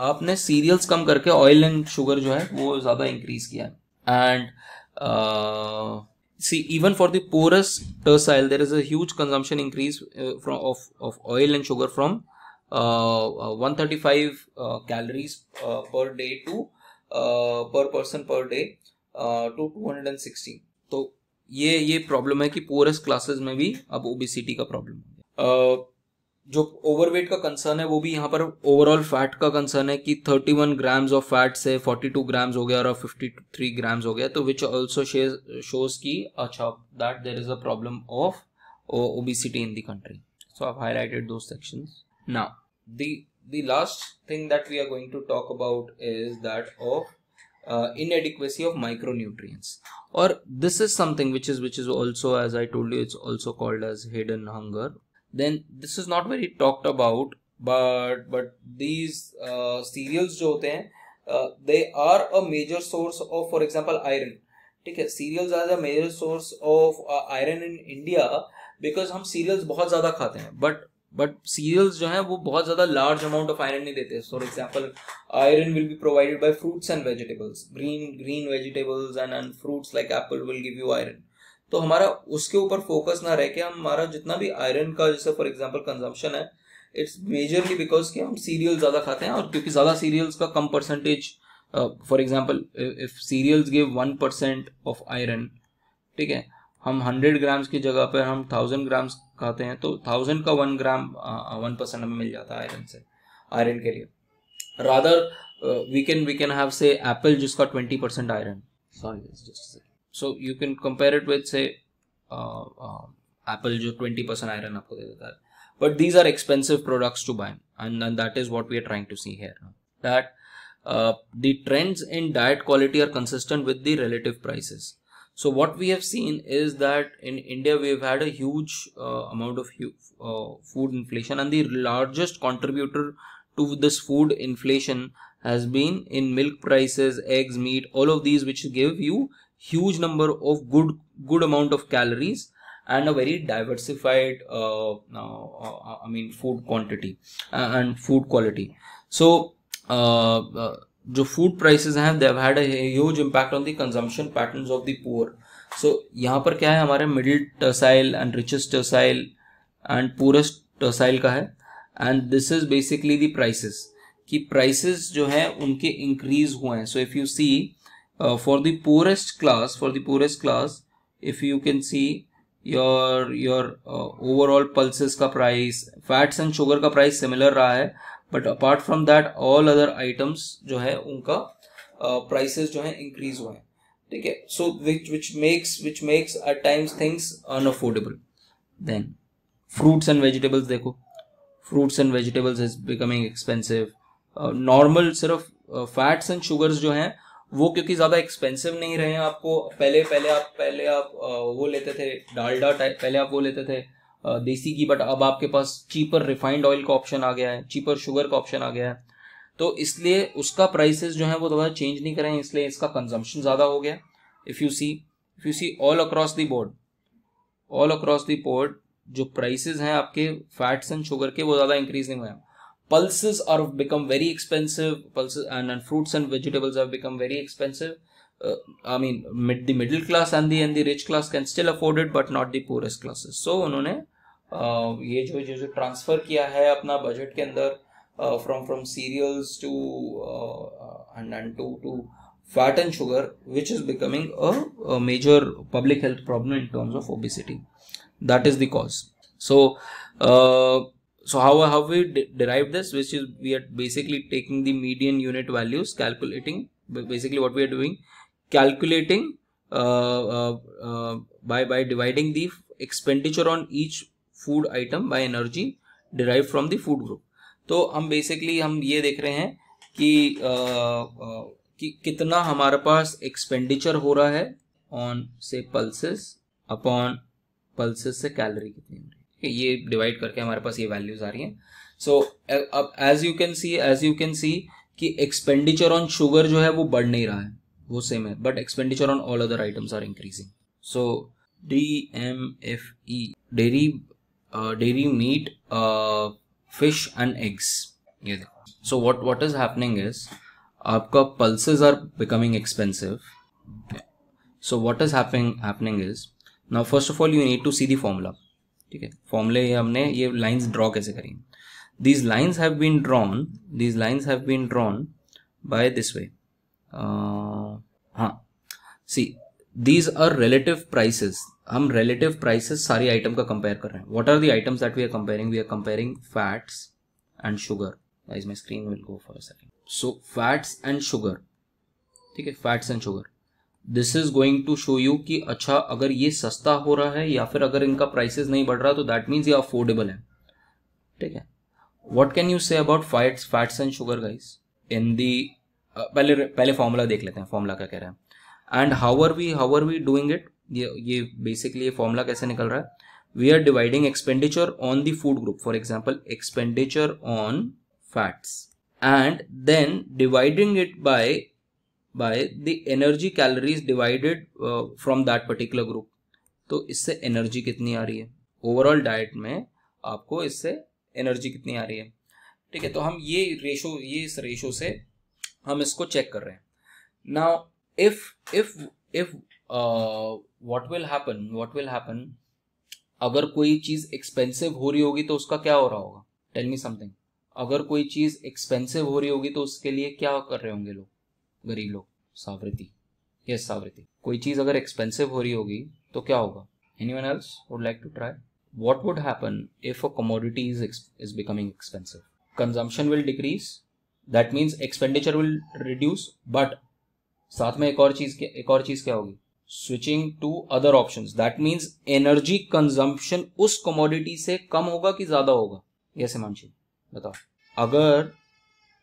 आपने serials कम करके oil and sugar जो है वो ज्यादा इंक्रीज किया है। And see even for the poorest tercile there is a huge consumption increase of oil and sugar from 135 calories per day to per person per day to 216। तो ये problem है कि पुअरेस्ट क्लासेस में भी अब obesity का problem है। जो ओवरवेट का कंसर्न है वो भी यहाँ पर ओवरऑल फैट का कंसर्न है कि 31 ग्राम्स ऑफ फैट से 42 ग्राम्स हो गया और 53 ग्राम्स हो गया, तो विच ऑल्सो शोज की अच्छा that there is a problem of obesity in the country. So I highlighted those sections. Now the last thing that we are going to talk about is that of inadequacy of micronutrients, or this is something which is also, as I told you, it's also called as hidden hunger. Then this is not very talked about, but these cereals जो होते हैं they are a major source of, for example, iron, ठीक है। cereals are a major source of iron in India because हम cereals बहुत ज़्यादा खाते हैं, बट सीरियल्स जो हैं वो बहुत ज़्यादा लार्ज अमाउंट ऑफ आयरन नहीं देते। For example iron will be provided by fruits and vegetables, green vegetables and fruits like Apple will give you iron. तो हमारा उसके ऊपर फोकस ना रह के हमारा जितना भी आयरन का जैसे फॉर एग्जांपल कंजम्पशन है इट्स मेजरली बिकॉज कि हम सीरियल ज़्यादा खाते हैं, और क्योंकि ज़्यादा सीरियल्स का कम percentage, for example if cereals give 1% of iron, ठीक है, हम 100 ग्राम्स की जगह पर हम 1000 ग्राम्स खाते हैं तो 1000 का 1 ग्राम 1% हमें मिल जाता है आयरन से, आयरन के लिए. Rather we can have say Apple जिसका 20% iron. Sorry, just so you can compare it with say Apple जो 20% आयरन आपको दे देता है. But these are expensive products to buy, and that is what we are trying to see here. That the trends in diet quality are consistent with the relative prices. So what we have seen is that in India we have had a huge amount of food inflation, and the largest contributor to this food inflation has been in milk prices, eggs, meat, all of these, which give you huge number of good amount of calories and a very diversified food quantity and food quality. So जो food prices हैं they have had a huge impact on the consumption patterns of the poor. So यहाँ पर क्या है, हमारे middle tertile and richest tertile and poorest tertile का है, and this is basically the prices कि प्राइसेस जो है उनके इंक्रीज हुए हैं. So if you see for the poorest class if you can see your overall pulses का price, fats and sugar का प्राइस सिमिलर रहा है, but apart from that all other items जो है उनका प्राइसेस जो है इंक्रीज हुए हैं. ठीक है. सो which makes at times things unaffordable. Then fruits and vegetables देखो, fruits and vegetables is becoming expensive. Normal सिर्फ फैट्स एंड शुगर्स जो हैं वो क्योंकि ज़्यादा एक्सपेंसिव नहीं रहे हैं आपको. पहले आप वो लेते थे डालडा टाइप, पहले आप वो लेते थे देसी घी, बट अब आपके पास चीपर रिफाइंड ऑयल का ऑप्शन आ गया है, चीपर शुगर का ऑप्शन आ गया है, तो इसलिए उसका प्राइसेस जो है वो ज़्यादा चेंज नहीं करें, इसलिए इसका कंजम्पशन ज़्यादा हो गया. If you see all across the board जो प्राइसेस हैं आपके फैट्स एंड शुगर के वो ज़्यादा इंक्रीज नहीं हुए हैं. Pulses are become very expensive. Pulses and fruits and vegetables have become very expensive. The middle class and the rich class can still afford it, but not the poorest classes. So उन्होंने ये जो transfer किया है अपना budget के अंदर from cereals to and to fat and sugar, which is becoming a major public health problem in terms of obesity. That is the cause. So how we derive this, which is we are basically taking the median unit values, calculating basically what we are doing, calculating by dividing the expenditure on each food item by energy derived from the food group. तो हम basically हम ये देख रहे हैं कि कितना हमारे पास expenditure हो रहा है on say pulses upon pulses से कैलोरी कितनी हो रही है. ये डिवाइड करके हमारे पास ये वैल्यूज आ रही हैं. सो अब एज यू कैन सी कि एक्सपेंडिचर ऑन शुगर जो है वो बढ़ नहीं रहा है, वो सेम है, but expenditure on all other items are increasing. So DMFE dairy meat fish and eggs, ये देखो. So what is happening is आपका pulses are becoming expensive. So what is happening is now first of all you need to see the formula. ठीक है, फॉर्मूले हमने ये lines draw कैसे करी. These lines have been drawn by this way. हाँ, see these are relative prices. हम relative prices सारी आइटम का कंपेयर कर रहे हैं. What are the items that we are comparing fats and sugar. Guys my screen will go for a second. So fats and sugar, ठीक है, fats and sugar. This is going to show you कि अच्छा अगर ये सस्ता हो रहा है या फिर अगर इनका प्राइसेस नहीं बढ़ रहा तो दैट मीन्स ये अफोर्डेबल है. ठीक है. What can you say about fats and sugar guys in the. पहले फॉर्मूला देख लेते हैं, फॉर्मूला क्या कह रहा है and how are we doing it. ये बेसिकली ये फॉर्मूला कैसे निकल रहा है. We are dividing expenditure on the food group, for example expenditure on fats, and then dividing it by the energy calories divided from that particular group. तो इससे energy कितनी आ रही है ओवरऑल डाइट में, आपको इससे एनर्जी कितनी आ रही है. ठीक है, तो हम इस रेशो से हम इसको चेक कर रहे हैं. Now if what will happen अगर कोई चीज एक्सपेंसिव हो रही होगी तो उसका क्या हो रहा होगा. Tell me something. अगर कोई चीज एक्सपेंसिव हो रही होगी तो उसके लिए क्या कर रहे होंगे लोग, गरीब लोग. सावृत्ति. यस, सावृत्ति. कोई चीज अगर एक्सपेंसिव हो रही होगी तो क्या होगा. Anyone else would like to try. what would happen if a commodity is becoming expensive? Consumption will decrease, that means expenditure will reduce, but साथ में एक और चीज क्या होगी? Switching to other options, that means energy consumption उस commodity से कम होगा कि ज्यादा होगा? यस हिमांशी बताओ। अगर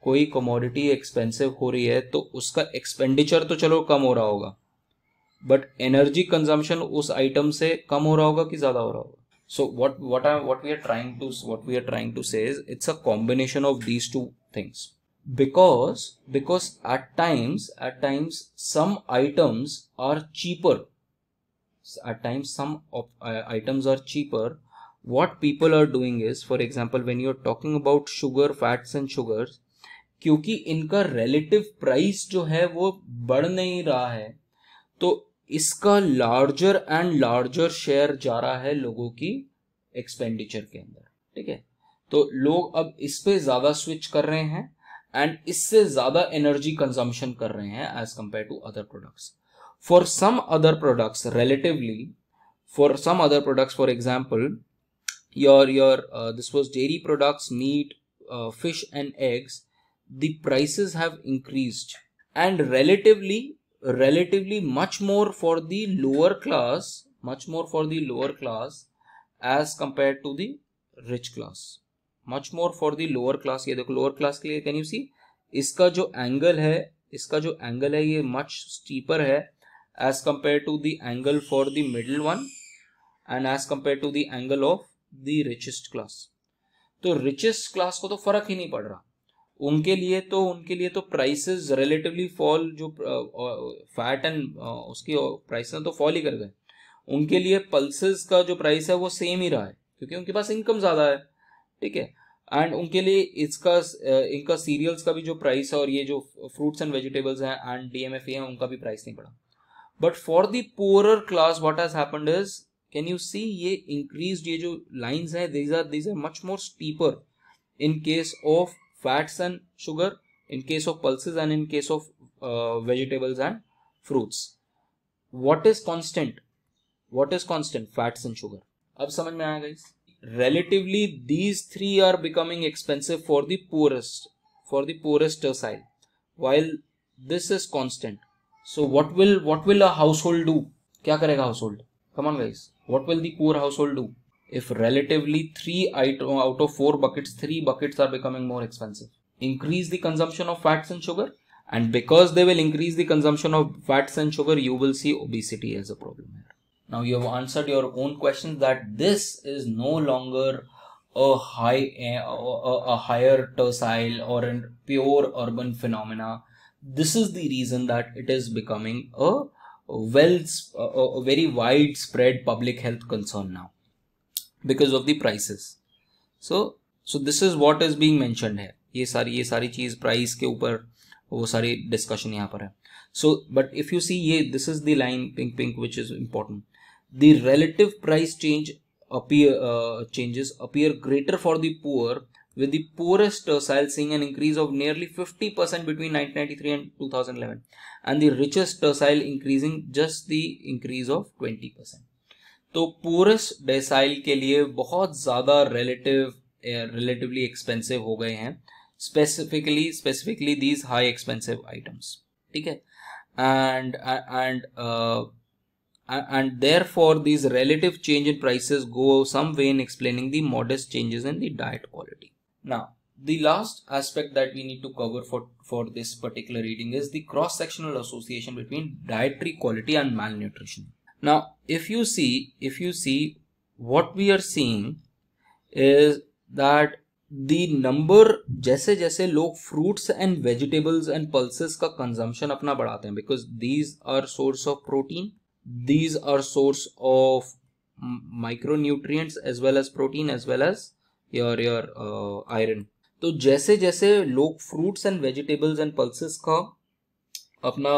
कोई कमोडिटी एक्सपेंसिव हो रही है तो उसका एक्सपेंडिचर तो चलो कम हो रहा होगा, बट एनर्जी कंजम्पशन उस आइटम से कम हो रहा होगा कि ज्यादा हो रहा होगा? सो what we are trying to say is it's a combination of these two things, because at times some items are cheaper. Items are cheaper. What people are doing is, for example, when you're talking about sugar, fats and sugars, क्योंकि इनका relative price जो है वो बढ़ नहीं रहा है, तो इसका larger and larger share जा रहा है लोगों की एक्सपेंडिचर के अंदर, ठीक है? तो लोग अब इस पे ज्यादा स्विच कर रहे हैं एंड इससे ज्यादा एनर्जी कंजम्पशन कर रहे हैं as compare to other products. For some other products relatively, for example your this was dairy products, meat, fish and eggs, the prices have increased, and relatively much more for the lower class as compared to the rich class. Much more for the lower class. ये देखो lower class के लिए can you see इसका जो angle है ये much steeper है as compared to the angle for the middle one and as compared to the angle of the richest class. तो richest class को तो फर्क ही नहीं पड़ रहा, उनके लिए तो prices relatively fall, जो fat and उसकी prices तो fall ही कर गए. उनके लिए पल्सेस का जो प्राइस है वो सेम ही रहा है क्योंकि उनके पास इनकम ज्यादा है, ठीक है? एंड उनके लिए इनका सीरियल्स का भी जो प्राइस है और ये जो फ्रूट्स एंड वेजिटेबल्स हैं एंड डीएमएफए हैं उनका भी प्राइस नहीं बढ़ा. But for the poorer class what has happened is, can you see ये इंक्रीज्ड, ये जो लाइंस हैं these are much more steeper in case of fats and sugar, in case of pulses and in case of vegetables and fruits. What is constant? Fats and sugar. अब समझ में आया guys? Relatively these three are becoming expensive for the poorest tercile, while this is constant. So what will a household do? क्या करेगा household? Come on guys, what will the poor household do if relatively 3 out of 4 buckets, 3 buckets are becoming more expensive? Increase the consumption of fats and sugar, and because they will increase the consumption of fats and sugar, you will see obesity as a problem here. Now you have answered your own question that this is no longer a higher tercile or a pure urban phenomena. This is the reason that it is becoming a very widespread public health concern now because of the prices. So this is what is being mentioned here. ये सारी चीज price के ऊपर वो सारी discussion यहाँ पर है. So but if you see ये, this is the line pink which is important. The relative price changes appear greater for the poor, with the poorest tercile seeing an increase of nearly 50% between 1993 and 2011, and the richest tercile increasing just the increase of 20%. तो poorest decile के लिए बहुत ज़्यादा relatively expensive हो गए हैं, specifically these high expensive items, ठीक है? And therefore these relative change in prices go some way in explaining the modest changes in the diet quality. Now the last aspect that we need to cover for this particular reading is the cross-sectional association between dietary quality and malnutrition. Now if you see what we are seeing is that the number, जैसे जैसे लोग fruits and vegetables and pulses का consumption अपना बढ़ाते हैं, because these are source of protein, these are source of micronutrients as well as protein as well as your iron. तो जैसे जैसे लोग fruits and vegetables and pulses का अपना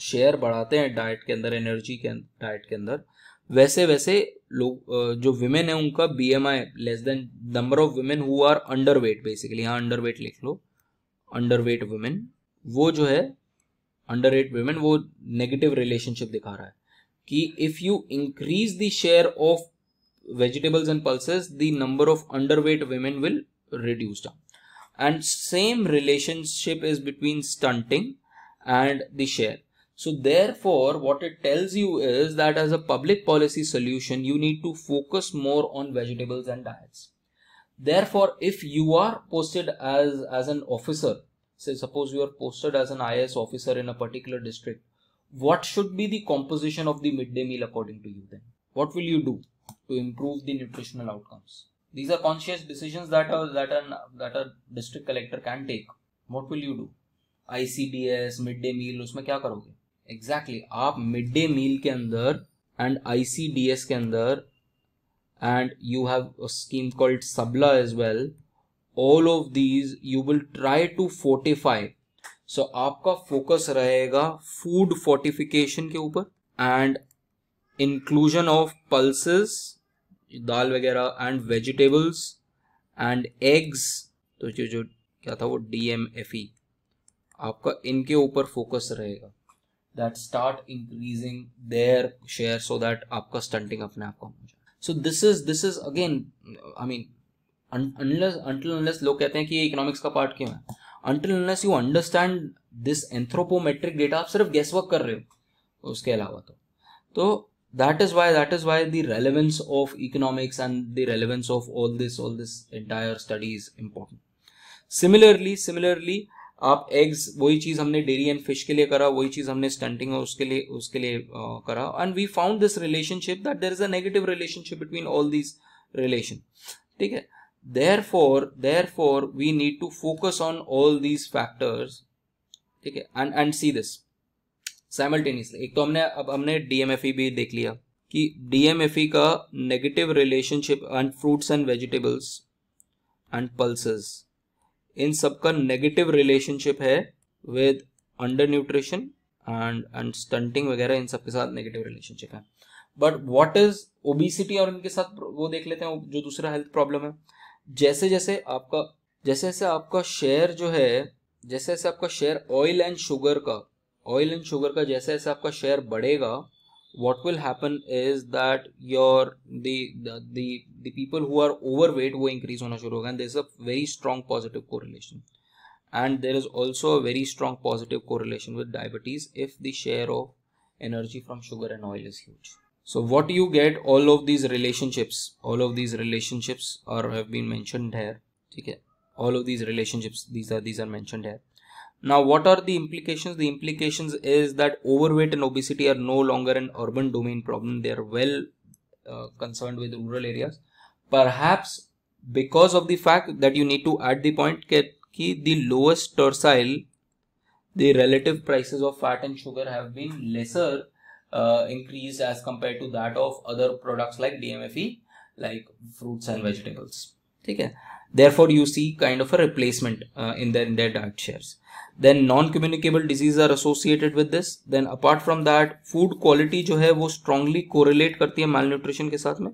शेयर बढ़ाते हैं डाइट के अंदर, एनर्जी के डाइट के अंदर, वैसे वैसे लोग जो विमेन है उनका BMI less than number of women who are underweight, basically यहाँ अंडरवेट लिख लो, अंडरवेट विमेन, वो जो है अंडरवेट विमेन वो नेगेटिव रिलेशनशिप दिखा रहा है कि if you increase the share of vegetables and pulses, the number of underweight women will reduce down. And same relationship is between stunting and the share. So therefore, what it tells you is that as a public policy solution, you need to focus more on vegetables and diets. Therefore, if you are posted as an officer, say suppose you are posted as an IAS officer in a particular district, what should be the composition of the midday meal according to you then? What will you do to improve the nutritional outcomes? These are conscious decisions that a district collector can take. What will you do? ICDS, midday meal, उसमें क्या करोगे? Exactly, आप midday meal के अंदर and ICDS के अंदर, and you have a scheme called Sabla as well. All of these you will try to fortify. So आपका focus रहेगा food fortification के ऊपर and inclusion of pulses, दाल वगैरह, and vegetables and eggs. तो जो क्या था वो DMFE, आपका इनके ऊपर focus रहेगा. That start increasing their share so that आपका stunting अपने आप कम हो जाए. So this is again, I mean, unless लोग कहते हैं कि ये economics का part क्यों है, until unless you understand this anthropometric data, आप सिर्फ guesswork कर रहे हो उसके अलावा. तो that is why the relevance of economics and the relevance of all this entire study is important. Similarly आप eggs, वही चीज हमने dairy and fish के लिए करा, वही चीज हमने stunting और उसके लिए करा, and we found this relationship that there is a negative relationship between all these relation. ठीक है, therefore we need to focus on all these factors. ठीक है, and see this simultaneously. एक तो हमने DMFE भी देख लिया कि DMFE का negative relationship and fruits and vegetables and pulses, इन सब का नेगेटिव रिलेशनशिप है with under nutrition and stunting वगैरह, इन सब के साथ नेगेटिव रिलेशनशिप है. बट व्हाट इज ओबेसिटी, और इनके साथ वो देख लेते हैं जो दूसरा हेल्थ प्रॉब्लम है. जैसे जैसे आपका शेयर जो है, जैसे आपका शेयर ऑयल एंड शुगर का जैसे आपका शेयर बढ़ेगा, what will happen is that the people who are overweight वो increase होना शुरू होगा, and there is a very strong positive correlation, and there is also a very strong positive correlation with diabetes if the share of energy from sugar and oil is huge. So what you get, all of these relationships are have been mentioned here. Okay, all of these relationships, these are mentioned here. Now, what are the implications? The implications is that overweight and obesity are no longer an urban domain problem. They are well concerned with rural areas. Perhaps because of the fact that you need to add the point that the lowest tertile, the relative prices of fat and sugar have been lesser increased as compared to that of other products like DMFE, like fruits and vegetables. Okay. Therefore, you see kind of a replacement in their diet shares. Then non-communicable diseases are associated with this. Then apart from that, food quality जो है वो strongly correlate करती है malnutrition के साथ में.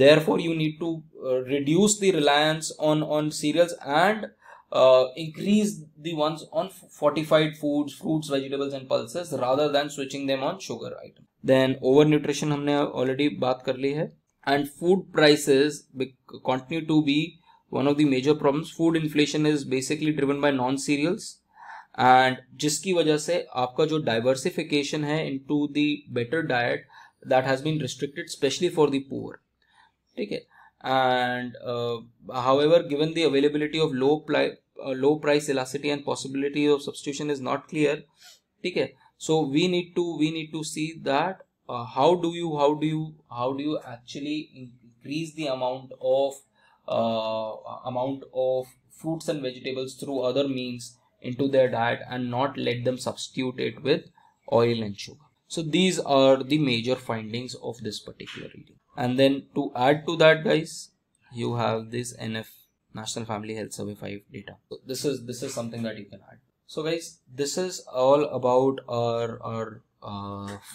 Therefore, you need to reduce the reliance on cereals and increase the ones on fortified foods, fruits, vegetables and pulses rather than switching them on sugar items. Then overnutrition हमने already बात कर ली है. And food prices continue to be one of the major problems. Food inflation is basically driven by non-cereals, and जिसकी वजह से आपका जो diversification है into the better diet that has been restricted, especially for the poor. ठीक है, and however, given the availability of low price elasticity and possibility of substitution is not clear. ठीक है, so we need to see that how do you actually increase the amount of fruits and vegetables through other means into their diet and not let them substitute it with oil and sugar. So these are the major findings of this particular reading. And then to add to that, guys, you have this NF, National Family Health Survey 5 data. So this is something that you can add. So guys, this is all about our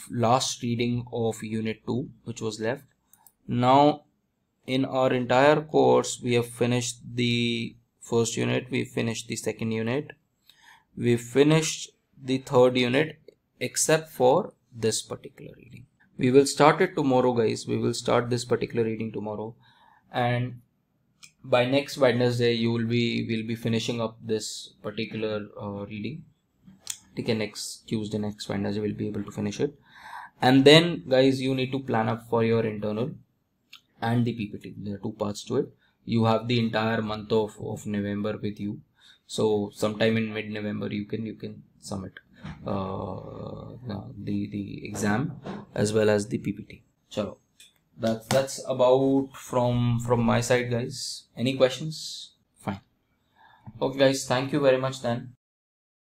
last reading of unit 2, which was left. Now in our entire course, we have finished the first unit, we finished the second unit, we finished the third unit, except for this particular reading. We will start it tomorrow, guys. We will start this particular reading tomorrow, and by next Wednesday we'll be finishing up this particular reading. Okay, next Tuesday, next Wednesday we'll be able to finish it. And then guys, you need to plan up for your internal and the PPT. There are two parts to it. You have the entire month of November with you, so sometime in mid-November you can submit the exam as well as the PPT. Chalo, that's about from my side, guys. Any questions? Fine. Okay guys, thank you very much then.